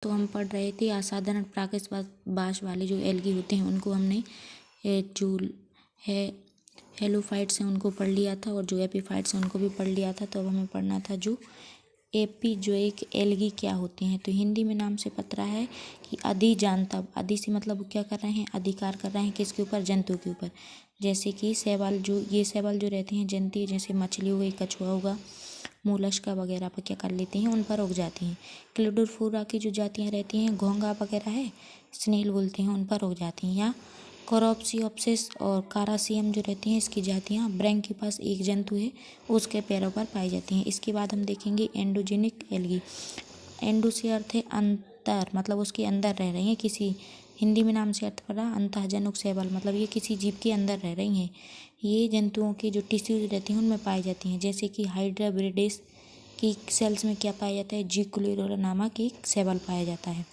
तो हम पढ़ रहे थे असाधारण प्राकृतिक वाले जो एल्गी होते हैं उनको हमने जो है हेलोफाइट्स हैं उनको पढ़ लिया था, और जो एपीफाइट्स हैं उनको भी पढ़ लिया था। तो अब हमें पढ़ना था जो एपीजोइक एल्गी क्या होते हैं। तो हिंदी में नाम से पता है कि अधिजानता, अधि से मतलब वो क्या कर रहे हैं, अधिकार कर रहे हैं किसके ऊपर, जंतु के ऊपर। जैसे कि शैवाल, जो ये शैवाल जो रहते हैं जंतु, जैसे मछली हो गई, कछुआ होगा, मोलस्का वगैरह पर क्या कर लेती हैं, उन पर उग जाती हैं। क्लोडोफोरा की जो जातियाँ रहती हैं, घोंघा वगैरह है, स्नेल बोलते हैं, उन पर उग जाती हैं। या कोरोप्सियोप्सिस और कारासियम जो रहती हैं, इसकी जातियाँ ब्रैंकिपास एक जंतु है उसके पैरों पर पाई जाती हैं। इसके बाद हम देखेंगे एंडोजेनिक एल्गी। एंडो से अर्थ है अंतर, मतलब उसके अंदर रह रही हैं किसी, हिंदी में नाम से अर्थ पड़ा अंतःजनुक शैवाल, मतलब ये किसी जीव के अंदर रह रही हैं। ये जंतुओं के जो टिश्यूज रहती हैं उनमें पाई जाती हैं। जैसे कि हाइड्राब्रिडेस की सेल्स में क्या पाया जाता है, जिकुलेरोला नामक एक शैवाल पाया जाता है।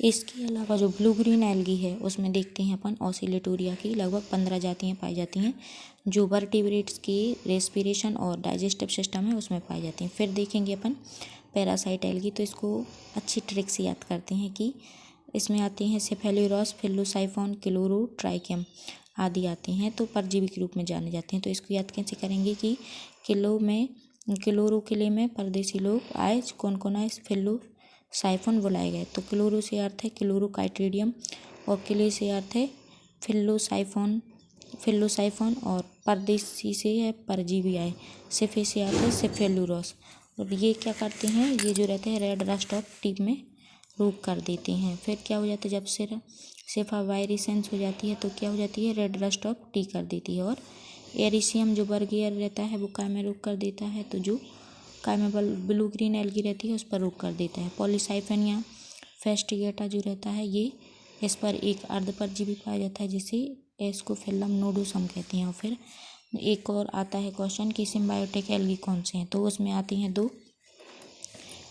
इसके अलावा जो ब्लू ग्रीन एल्गी है उसमें देखते हैं अपन ऑसिलेटोरिया की लगभग 15 जातियाँ पाई जाती हैं, जो वर्टिब्रेट्स की रेस्पिरेशन और डाइजेस्टिव सिस्टम है उसमें पाई जाती हैं। फिर देखेंगे अपन पैरासाइट एल्गी। तो इसको अच्छी ट्रिक से याद करते हैं कि इसमें आते हैं सेफेलोरॉस, फिलोसाइफोन, क्लोरोट्राइकियम आदि आते हैं, तो परजीवी के रूप में जाने जाते हैं। तो इसको याद कैसे करेंगे कि क्लोरो में परदेसी लोग आए, कौन कौन आए, फिलोसाइफोन बुलाए गए। तो क्लोरो से अर्थ है क्लोरोकाइट्रिडियम, और किले से अर्थ है फिलोसाइफोन, और परदेसी से है परजीवी आए, सिफे से अर्थ है सेफेलुरॉस। और ये क्या करते हैं, ये जो रहते हैं रेड रस्ट ऑफ टीप में रोक कर देते हैं। फिर क्या हो जाता है, जब सेफावायरिसेंस हो जाती है तो क्या हो जाती है, रेड रस्ट ऑफ टी कर देती है। और एरिसियम जो बर्गियर रहता है वो काय में रोक कर देता है, तो जो काय में ब्लू ग्रीन एल्गी रहती है उस पर रोक कर देता है। पॉलीसाइफन या फेस्टिगेटा जो रहता है ये, इस पर एक अर्धपरजीवी पाया जाता है जिसे एस्कोफिलम नोडोसम कहते हैं। और फिर एक और आता है क्वेश्चन कि सिम्बायोटिक एल्गी कौन से हैं, तो उसमें आती हैं दो,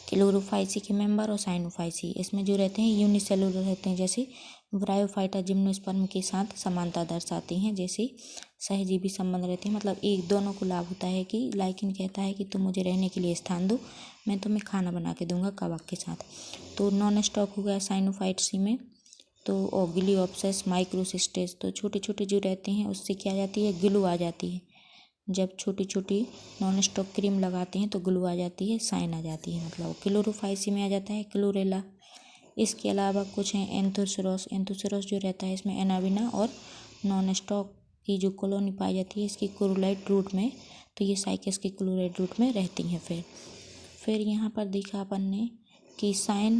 क्लोरोफाइसी के मेंबर और साइनोफाइसी। इसमें जो रहते हैं यूनिसेलुलर रहते हैं, जैसे ब्रायोफाइटा जिम्नोस्पर्म के साथ समानता दर्शाते हैं, जैसे सहजीवी संबंध रहते हैं, मतलब एक दोनों को लाभ होता है कि लाइकिन कहता है कि तुम मुझे रहने के लिए स्थान दो, मैं तुम्हें खाना बना के दूंगा कवक के साथ। तो नॉन स्टॉक हो गया साइनोफाइट्सी में। तो ओग्लियोप्सिस, माइक्रोसिस्टेस, तो छोटे छोटे जो रहते हैं उससे क्या आ जाती है, ग्लू आ जाती है। जब छोटी छोटी नॉन स्टॉप क्रीम लगाते हैं तो ग्लू आ जाती है, साइन आ जाती है, मतलब क्लोरोफाइसी में आ जाता है क्लोरेला। इसके अलावा कुछ हैं एंथोसेरोस। एंथोसेरोस जो रहता है इसमें एनाबिना और नॉन स्टॉक की जो कॉलोनी पाई जाती है इसकी क्लोराइड रूट में, तो ये साइकस की क्लोराइड रूट में रहती हैं। फिर यहाँ पर देखा अपन ने कि साइन